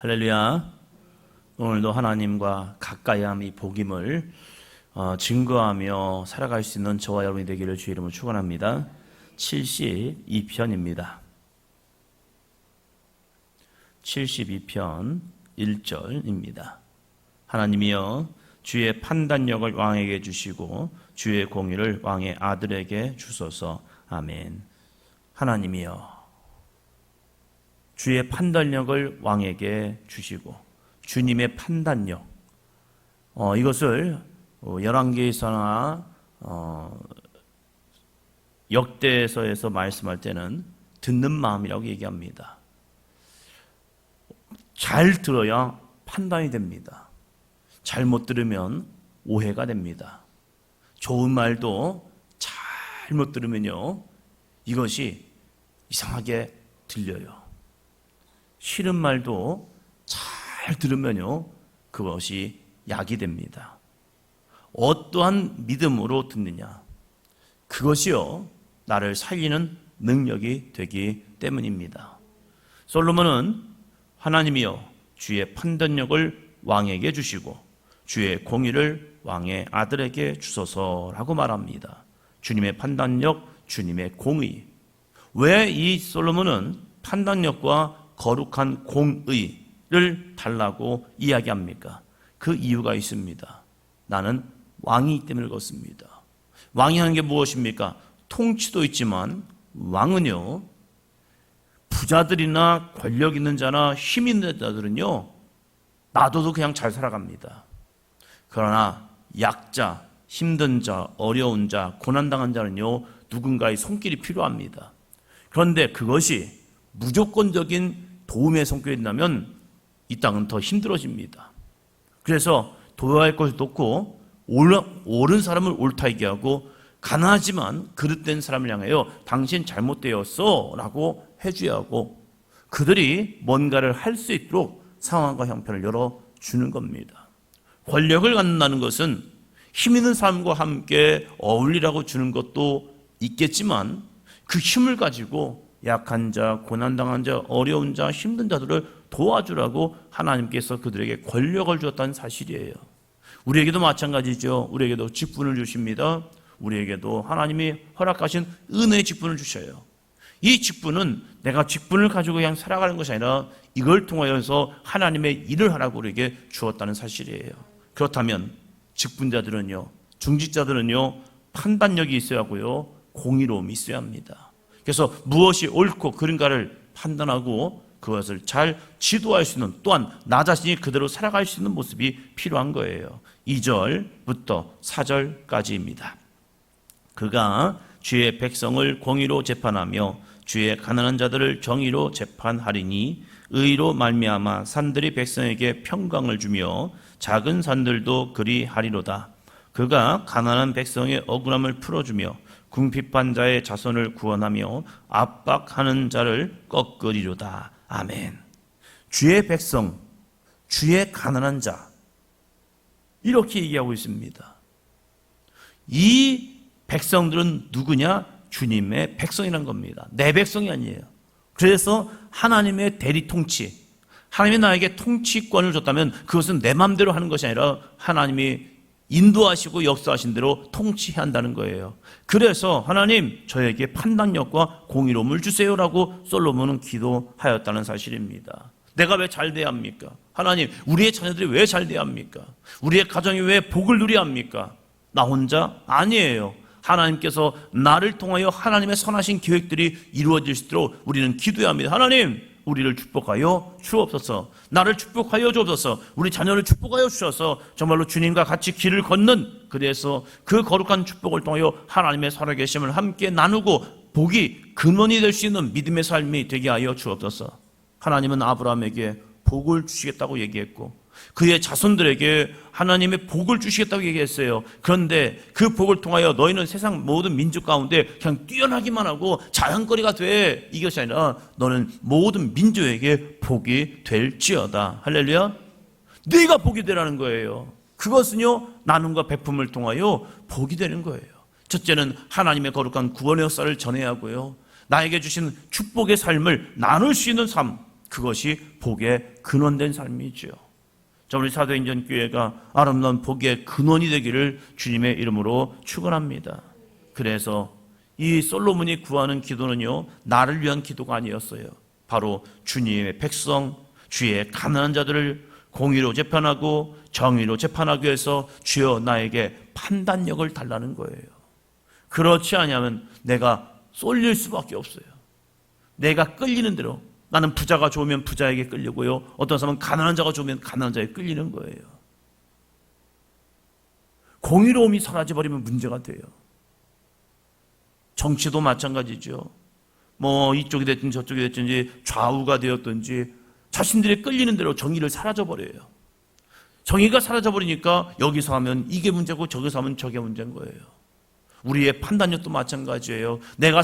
할렐루야. 오늘도 하나님과 가까이함 이 복임을 증거하며 살아갈 수 있는 저와 여러분이 되기를 주의 이름으로 축원합니다. 72편입니다. 72편 1절입니다. 하나님이여 주의 판단력을 왕에게 주시고 주의 공의를 왕의 아들에게 주소서. 아멘. 하나님이여 주의 판단력을 왕에게 주시고, 주님의 판단력, 이것을 열왕기에서나 역대서에서 말씀할 때는 듣는 마음이라고 얘기합니다. 잘 들어야 판단이 됩니다. 잘못 들으면 오해가 됩니다. 좋은 말도 잘못 들으면요, 이것이 이상하게 들려요. 싫은 말도 잘 들으면요, 그것이 약이 됩니다. 어떠한 믿음으로 듣느냐, 그것이요 나를 살리는 능력이 되기 때문입니다. 솔로몬은 하나님이여 주의 판단력을 왕에게 주시고 주의 공의를 왕의 아들에게 주소서라고 말합니다. 주님의 판단력, 주님의 공의. 왜 이 솔로몬은 판단력과 거룩한 공의를 달라고 이야기합니까? 그 이유가 있습니다. 나는 왕이기 때문에 그렇습니다. 왕이 하는 게 무엇입니까? 통치도 있지만 왕은요, 부자들이나 권력 있는 자나 힘 있는 자들은요, 놔둬도 그냥 잘 살아갑니다. 그러나 약자, 힘든 자, 어려운 자, 고난당한 자는요, 누군가의 손길이 필요합니다. 그런데 그것이 무조건적인 도움의 손길이 있다면 이 땅은 더 힘들어집니다. 그래서 도와할 것을 돕고 옳은 사람을 옳다하게 하고, 가난하지만 그릇된 사람을 향하여 당신 잘못되었어 라고 해줘야 하고, 그들이 뭔가를 할 수 있도록 상황과 형편을 열어주는 겁니다. 권력을 갖는다는 것은 힘 있는 사람과 함께 어울리라고 주는 것도 있겠지만, 그 힘을 가지고 약한 자, 고난당한 자, 어려운 자, 힘든 자들을 도와주라고 하나님께서 그들에게 권력을 주었다는 사실이에요. 우리에게도 마찬가지죠. 우리에게도 직분을 주십니다. 우리에게도 하나님이 허락하신 은혜의 직분을 주셔요. 이 직분은 내가 직분을 가지고 그냥 살아가는 것이 아니라 이걸 통하여서 하나님의 일을 하라고 우리에게 주었다는 사실이에요. 그렇다면 직분자들은요, 중직자들은요, 판단력이 있어야 하고요, 공의로움이 있어야 합니다. 그래서 무엇이 옳고 그른가를 판단하고 그것을 잘 지도할 수 있는, 또한 나 자신이 그대로 살아갈 수 있는 모습이 필요한 거예요. 2절부터 4절까지입니다. 그가 주의 백성을 공의로 재판하며 주의 가난한 자들을 정의로 재판하리니 의로 말미암아 산들이 백성에게 평강을 주며 작은 산들도 그리하리로다. 그가 가난한 백성의 억울함을 풀어주며 궁핍한 자의 자손을 구원하며 압박하는 자를 꺾으리로다. 아멘. 주의 백성, 주의 가난한 자, 이렇게 얘기하고 있습니다. 이 백성들은 누구냐? 주님의 백성이란 겁니다. 내 백성이 아니에요. 그래서 하나님의 대리 통치, 하나님이 나에게 통치권을 줬다면 그것은 내 마음대로 하는 것이 아니라 하나님이 인도하시고 역사하신 대로 통치해야 한다는 거예요. 그래서 하나님 저에게 판단력과 공의로움을 주세요라고 솔로몬은 기도하였다는 사실입니다. 내가 왜 잘 돼야 합니까? 하나님, 우리의 자녀들이 왜 잘 돼야 합니까? 우리의 가정이 왜 복을 누려야 합니까? 나 혼자? 아니에요. 하나님께서 나를 통하여 하나님의 선하신 계획들이 이루어질 수 있도록 우리는 기도해야 합니다. 하나님, 우리를 축복하여 주옵소서. 나를 축복하여 주옵소서. 우리 자녀를 축복하여 주셔서 정말로 주님과 같이 길을 걷는, 그래서 그 거룩한 축복을 통하여 하나님의 살아계심을 함께 나누고 복이 근원이 될 수 있는 믿음의 삶이 되게 하여 주옵소서. 하나님은 아브라함에게 복을 주시겠다고 얘기했고 그의 자손들에게 하나님의 복을 주시겠다고 얘기했어요. 그런데 그 복을 통하여 너희는 세상 모든 민족 가운데 그냥 뛰어나기만 하고 자랑거리가 돼, 이것이 아니라 너는 모든 민족에게 복이 될지어다. 할렐루야. 네가 복이 되라는 거예요. 그것은요, 나눔과 베품을 통하여 복이 되는 거예요. 첫째는 하나님의 거룩한 구원의 역사를 전해야 하고요, 나에게 주신 축복의 삶을 나눌 수 있는 삶, 그것이 복의 근원된 삶이죠. 자, 우리 사도행전 교회가 아름다운 복의 근원이 되기를 주님의 이름으로 축원합니다. 그래서 이 솔로몬이 구하는 기도는요, 나를 위한 기도가 아니었어요. 바로 주님의 백성, 주의 가난한 자들을 공의로 재판하고 정의로 재판하기 위해서 주여 나에게 판단력을 달라는 거예요. 그렇지 않으면 내가 쏠릴 수밖에 없어요. 내가 끌리는 대로, 나는 부자가 좋으면 부자에게 끌리고요, 어떤 사람은 가난한 자가 좋으면 가난한 자에게 끌리는 거예요. 공의로움이 사라져버리면 문제가 돼요. 정치도 마찬가지죠. 뭐 이쪽이 됐든지 저쪽이 됐든지 좌우가 되었든지 자신들이 끌리는 대로 정의를 사라져버려요. 정의가 사라져버리니까 여기서 하면 이게 문제고 저기서 하면 저게 문제인 거예요. 우리의 판단력도 마찬가지예요. 내가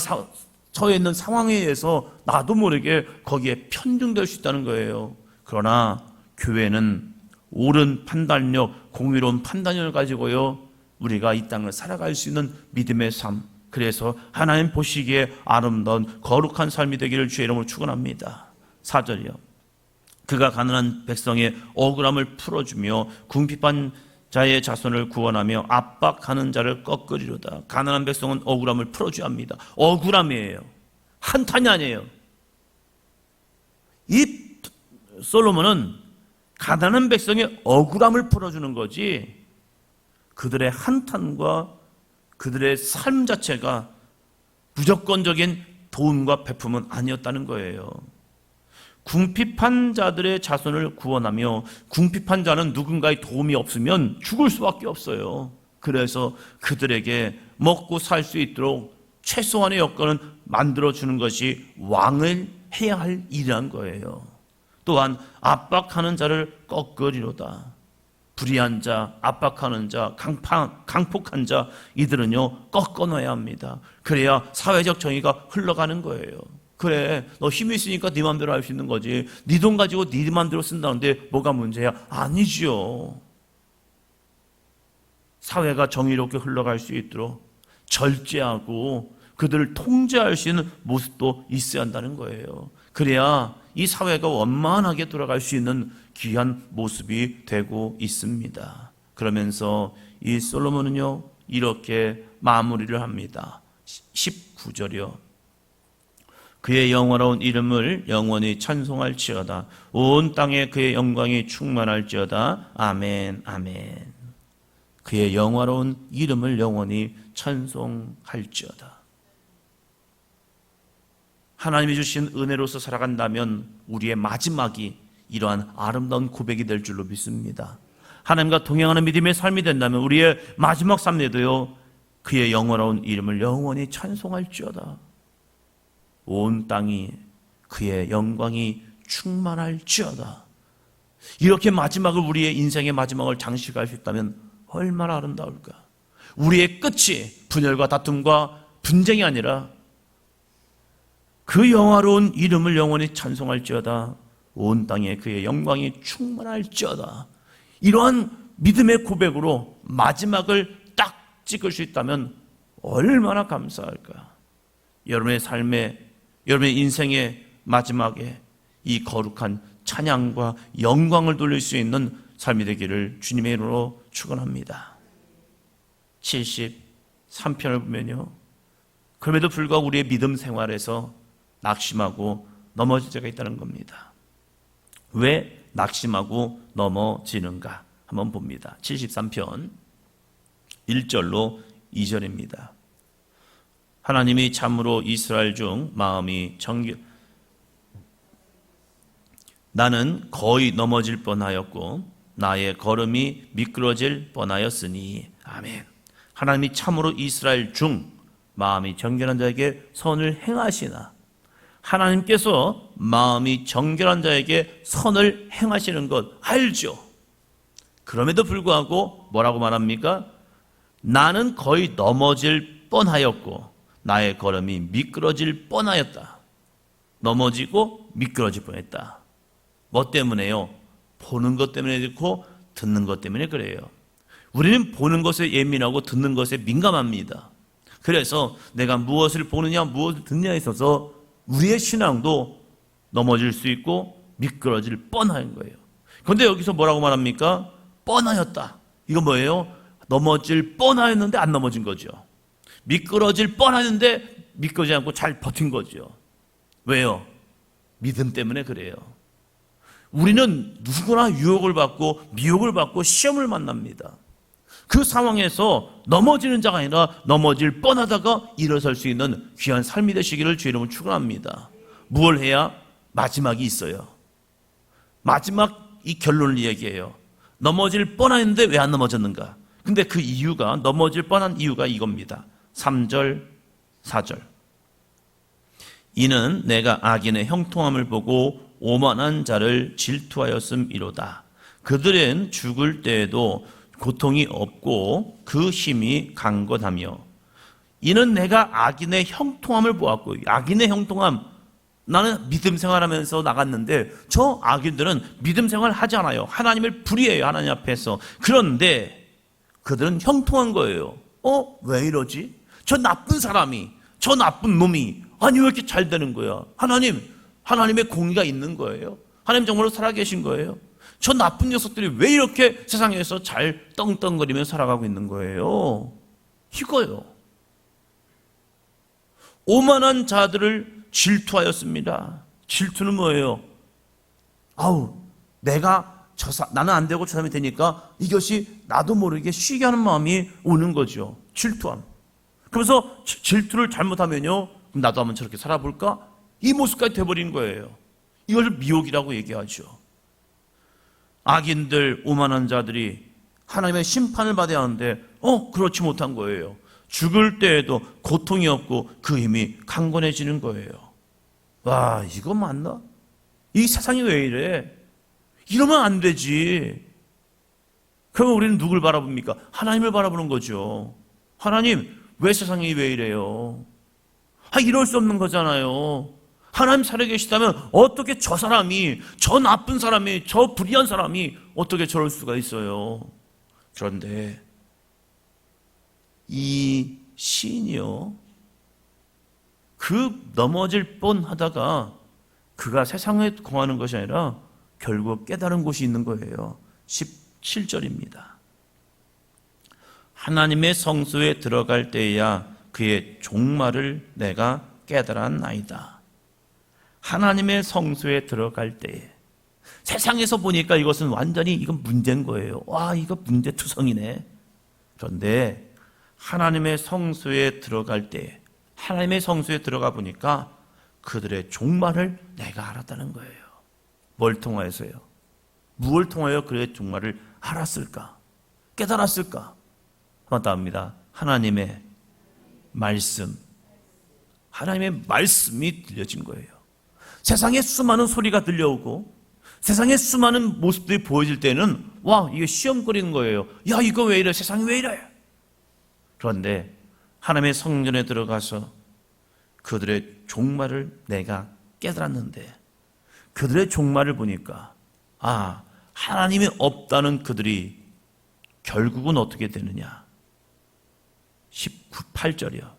처해 있는 상황에 의해서 나도 모르게 거기에 편중될 수 있다는 거예요. 그러나 교회는 옳은 판단력, 공의로운 판단력을 가지고요, 우리가 이 땅을 살아갈 수 있는 믿음의 삶, 그래서 하나님 보시기에 아름다운 거룩한 삶이 되기를 주의 이름으로 축원합니다. 4절이요. 그가 가난한 백성의 억울함을 풀어주며 궁핍한 자의 자손을 구원하며 압박하는 자를 꺾으리로다. 가난한 백성은 억울함을 풀어줘야 합니다. 억울함이에요. 한탄이 아니에요. 이 솔로몬은 가난한 백성의 억울함을 풀어주는 거지, 그들의 한탄과 그들의 삶 자체가 무조건적인 도움과 베품은 아니었다는 거예요. 궁핍한 자들의 자손을 구원하며, 궁핍한 자는 누군가의 도움이 없으면 죽을 수밖에 없어요. 그래서 그들에게 먹고 살 수 있도록 최소한의 여건을 만들어주는 것이 왕을 해야 할 일이란 거예요. 또한 압박하는 자를 꺾으리로다. 불의한 자, 압박하는 자, 강폭한 자, 이들은요 꺾어놔야 합니다. 그래야 사회적 정의가 흘러가는 거예요. 그래, 너 힘이 있으니까 네 마음대로 할 수 있는 거지, 네 돈 가지고 네 마음대로 쓴다는데 뭐가 문제야? 아니죠. 사회가 정의롭게 흘러갈 수 있도록 절제하고 그들을 통제할 수 있는 모습도 있어야 한다는 거예요. 그래야 이 사회가 원만하게 돌아갈 수 있는 귀한 모습이 되고 있습니다. 그러면서 이 솔로몬은요 이렇게 마무리를 합니다. 19절이요. 그의 영화로운 이름을 영원히 찬송할지어다. 온 땅에 그의 영광이 충만할지어다. 아멘, 아멘. 그의 영화로운 이름을 영원히 찬송할지어다. 하나님이 주신 은혜로서 살아간다면 우리의 마지막이 이러한 아름다운 고백이 될 줄로 믿습니다. 하나님과 동행하는 믿음의 삶이 된다면 우리의 마지막 삶에도요 그의 영원한 이름을 영원히 찬송할지어다. 온 땅이 그의 영광이 충만할지어다. 이렇게 마지막을, 우리의 인생의 마지막을 장식할 수 있다면 얼마나 아름다울까. 우리의 끝이 분열과 다툼과 분쟁이 아니라 그 영화로운 이름을 영원히 찬송할지어다. 온 땅에 그의 영광이 충만할지어다. 이러한 믿음의 고백으로 마지막을 딱 찍을 수 있다면 얼마나 감사할까. 여러분의 삶에, 여러분의 인생의 마지막에 이 거룩한 찬양과 영광을 돌릴 수 있는 삶이 되기를 주님의 이름으로 축원합니다. 73편을 보면요, 그럼에도 불구하고 우리의 믿음 생활에서 낙심하고 넘어질 때가 있다는 겁니다. 왜 낙심하고 넘어지는가 한번 봅니다. 73편 1절로 2절입니다. 하나님이 참으로 이스라엘 중 마음이 나는 거의 넘어질 뻔하였고 나의 걸음이 미끄러질 뻔하였으니. 아멘. 하나님이 참으로 이스라엘 중 마음이 정결한 자에게 선을 행하시나. 하나님께서 마음이 정결한 자에게 선을 행하시는 것 알죠. 그럼에도 불구하고 뭐라고 말합니까? 나는 거의 넘어질 뻔하였고 나의 걸음이 미끄러질 뻔하였다. 넘어지고 미끄러질 뻔했다. 뭐 때문에요? 보는 것 때문에 그렇고 듣는 것 때문에 그래요. 우리는 보는 것에 예민하고 듣는 것에 민감합니다. 그래서 내가 무엇을 보느냐 무엇을 듣느냐에 있어서 우리의 신앙도 넘어질 수 있고 미끄러질 뻔한 거예요. 그런데 여기서 뭐라고 말합니까? 뻔하였다. 이거 뭐예요? 넘어질 뻔하였는데 안 넘어진 거죠. 미끄러질 뻔하였는데 미끄러지지 않고 잘 버틴 거죠. 왜요? 믿음 때문에 그래요. 우리는 누구나 유혹을 받고 미혹을 받고 시험을 만납니다. 그 상황에서 넘어지는 자가 아니라 넘어질 뻔하다가 일어설 수 있는 귀한 삶이 되시기를 주의 이름으로 축원합니다. 무엇을 해야? 마지막이 있어요. 마지막 이 결론을 얘기해요. 넘어질 뻔했는데 왜 안 넘어졌는가? 근데 그 이유가, 넘어질 뻔한 이유가 이겁니다. 3절, 4절. 이는 내가 악인의 형통함을 보고 오만한 자를 질투하였음이로다. 그들은 죽을 때에도 고통이 없고 그 힘이 강건하며, 이는 내가 악인의 형통함을 보았고, 악인의 형통함, 나는 믿음 생활하면서 나갔는데 저 악인들은 믿음 생활 하지 않아요. 하나님을 불의해요, 하나님 앞에서. 그런데 그들은 형통한 거예요. 왜 이러지? 저 나쁜 사람이, 저 나쁜 놈이 아니 왜 이렇게 잘 되는 거야? 하나님의 공의가 있는 거예요. 하나님 정말로 살아계신 거예요. 저 나쁜 녀석들이 왜 이렇게 세상에서 잘 떵떵거리며 살아가고 있는 거예요? 이거요. 오만한 자들을 질투하였습니다. 질투는 뭐예요? 나는 안 되고 저 사람이 되니까 이것이 나도 모르게 쉬게 하는 마음이 오는 거죠. 질투함. 그래서 질투를 잘못하면요, 그럼 나도 한번 저렇게 살아볼까? 이 모습까지 돼버린 거예요. 이걸 미혹이라고 얘기하죠. 악인들, 오만한 자들이 하나님의 심판을 받아야 하는데 그렇지 못한 거예요. 죽을 때에도 고통이 없고 그 힘이 강건해지는 거예요. 와, 이거 맞나? 이 세상이 왜 이래? 이러면 안 되지. 그러면 우리는 누굴 바라봅니까? 하나님을 바라보는 거죠. 하나님, 왜 세상이 왜 이래요? 이럴 수 없는 거잖아요. 하나님 살아계시다면 어떻게 저 사람이, 저 나쁜 사람이, 저 불의한 사람이 어떻게 저럴 수가 있어요? 그런데 이 시인이요, 그 넘어질 뻔하다가 그가 세상에 공하는 것이 아니라 결국 깨달은 곳이 있는 거예요. 17절입니다. 하나님의 성소에 들어갈 때야 그의 종말을 내가 깨달았나이다. 하나님의 성소에 들어갈 때에, 세상에서 보니까 이것은 완전히 이건 문제인 거예요. 와, 이거 문제투성이네. 그런데 하나님의 성소에 들어갈 때, 하나님의 성소에 들어가 보니까 그들의 종말을 내가 알았다는 거예요. 뭘 통하여서요? 무엇을 통하여 그의 종말을 알았을까? 깨달았을까? 한번 더 합니다. 하나님의 말씀. 하나님의 말씀이 들려진 거예요. 세상에 수많은 소리가 들려오고 세상에 수많은 모습들이 보여질 때는 와, 이게 시험거리는 거예요. 야, 이거 왜 이래? 세상이 왜 이래? 그런데 하나님의 성전에 들어가서 그들의 종말을 내가 깨달았는데, 그들의 종말을 보니까 하나님이 없다는 그들이 결국은 어떻게 되느냐? 8절이요.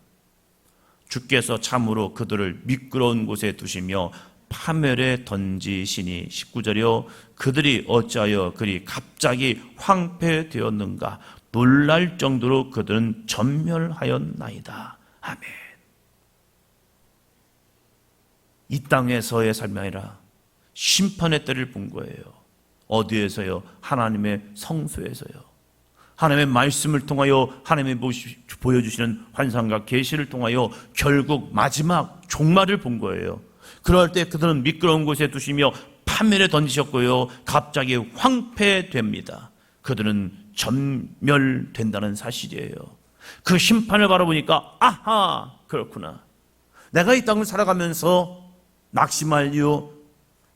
주께서 참으로 그들을 미끄러운 곳에 두시며 파멸에 던지시니. 19절이요. 그들이 어찌하여 그리 갑자기 황폐되었는가? 놀랄 정도로 그들은 전멸하였나이다. 아멘. 이 땅에서의 삶이 아니라 심판의 때를 본 거예요. 어디에서요? 하나님의 성소에서요. 하나님의 말씀을 통하여 하나님이 보여주시는 환상과 계시를 통하여 결국 마지막 종말을 본 거예요. 그럴 때 그들은 미끄러운 곳에 두시며 파멸에 던지셨고요, 갑자기 황폐됩니다. 그들은 전멸된다는 사실이에요. 그 심판을 바라보니까 아하, 그렇구나. 내가 이 땅을 살아가면서 낙심하여,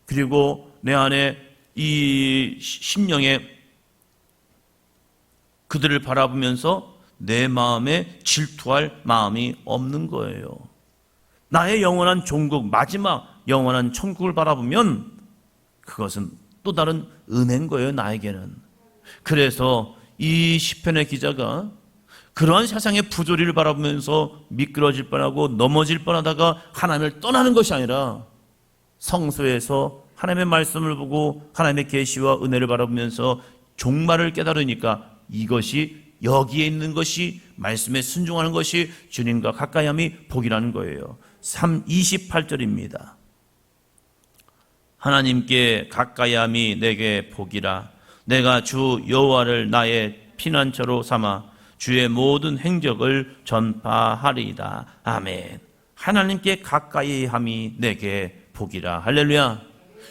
그리고 내 안에 이 심령에 그들을 바라보면서 내 마음에 질투할 마음이 없는 거예요. 나의 영원한 종국, 마지막 영원한 천국을 바라보면 그것은 또 다른 은혜인 거예요, 나에게는. 그래서 이 시편의 기자가 그러한 세상의 부조리를 바라보면서 미끄러질 뻔하고 넘어질 뻔하다가 하나님을 떠나는 것이 아니라 성소에서 하나님의 말씀을 보고 하나님의 계시와 은혜를 바라보면서 종말을 깨달으니까 이것이 여기에 있는 것이 말씀에 순종하는 것이 주님과 가까이함이 복이라는 거예요. 28절입니다. 하나님께 가까이함이 내게 복이라. 내가 주 여호와를 나의 피난처로 삼아 주의 모든 행적을 전파하리이다. 아멘. 하나님께 가까이함이 내게 복이라. 할렐루야.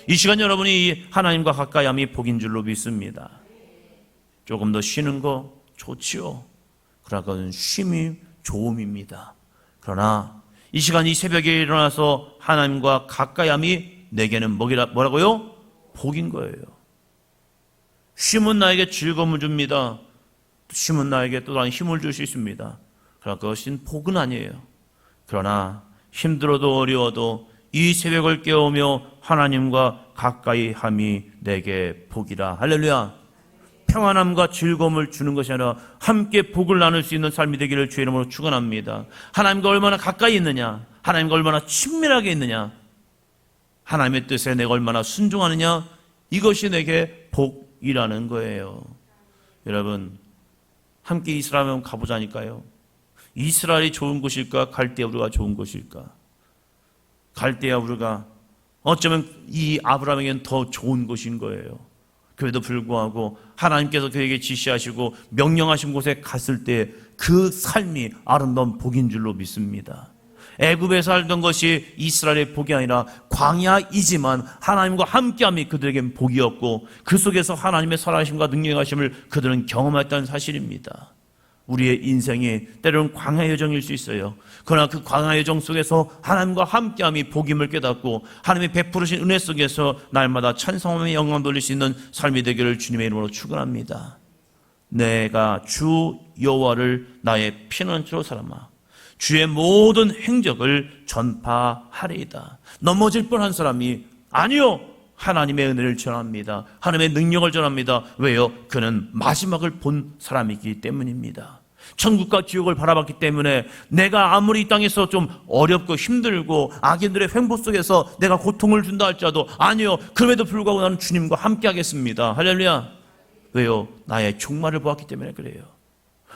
이 시간 여러분이 하나님과 가까이함이 복인 줄로 믿습니다. 조금 더 쉬는 거 좋지요. 그러나 그건 쉼이 좋음입니다. 그러나 이 시간 이 새벽에 일어나서 하나님과 가까이함이 내게는 뭐라고요? 복인 거예요. 쉼은 나에게 즐거움을 줍니다. 쉼은 나에게 또 다른 힘을 줄 수 있습니다. 그러나 그것은 복은 아니에요. 그러나 힘들어도 어려워도 이 새벽을 깨우며 하나님과 가까이 함이 내게 복이라. 할렐루야. 평안함과 즐거움을 주는 것이 아니라 함께 복을 나눌 수 있는 삶이 되기를 주의 이름으로 축원합니다. 하나님과 얼마나 가까이 있느냐, 하나님과 얼마나 친밀하게 있느냐, 하나님의 뜻에 내가 얼마나 순종하느냐, 이것이 내게 복이라는 거예요. 여러분, 함께 이스라엘 한번 가보자니까요. 이스라엘이 좋은 곳일까, 갈대아 우르가 좋은 곳일까? 갈대아 우르가 어쩌면 이 아브라함에게는 더 좋은 곳인 거예요. 그래도 불구하고 하나님께서 그에게 지시하시고 명령하신 곳에 갔을 때 그 삶이 아름다운 복인 줄로 믿습니다. 애굽에 살던 것이 이스라엘의 복이 아니라 광야이지만 하나님과 함께함이 그들에겐 복이었고 그 속에서 하나님의 살아계심과 능력하심을 그들은 경험했다는 사실입니다. 우리의 인생이 때로는 광야 여정일 수 있어요. 그러나 그 광야 여정 속에서 하나님과 함께함이 복임을 깨닫고 하나님의 베푸르신 은혜 속에서 날마다 찬송하며 영광 돌릴 수 있는 삶이 되기를 주님의 이름으로 축원합니다. 내가 주 여호와를 나의 피난처로 삼아 주의 모든 행적을 전파하리이다. 넘어질 뻔한 사람이 아니요, 하나님의 은혜를 전합니다. 하나님의 능력을 전합니다. 왜요? 그는 마지막을 본 사람이기 때문입니다. 천국과 지옥을 바라봤기 때문에 내가 아무리 이 땅에서 좀 어렵고 힘들고 악인들의 횡포 속에서 내가 고통을 준다 할지라도 아니요, 그럼에도 불구하고 나는 주님과 함께 하겠습니다. 할렐루야. 왜요? 나의 종말을 보았기 때문에 그래요.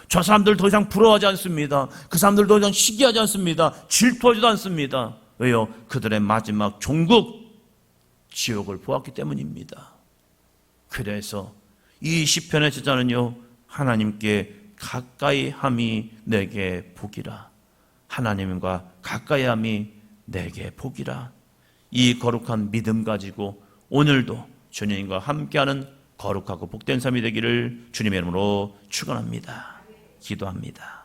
저 사람들 더 이상 부러워하지 않습니다. 그 사람들 더 이상 시기하지 않습니다. 질투하지도 않습니다. 왜요? 그들의 마지막 종국 지옥을 보았기 때문입니다. 그래서 이 시편의 저자는요, 하나님께 가까이 함이 내게 복이라. 하나님과 가까이 함이 내게 복이라. 이 거룩한 믿음 가지고 오늘도 주님과 함께하는 거룩하고 복된 삶이 되기를 주님의 이름으로 축원합니다. 기도합니다.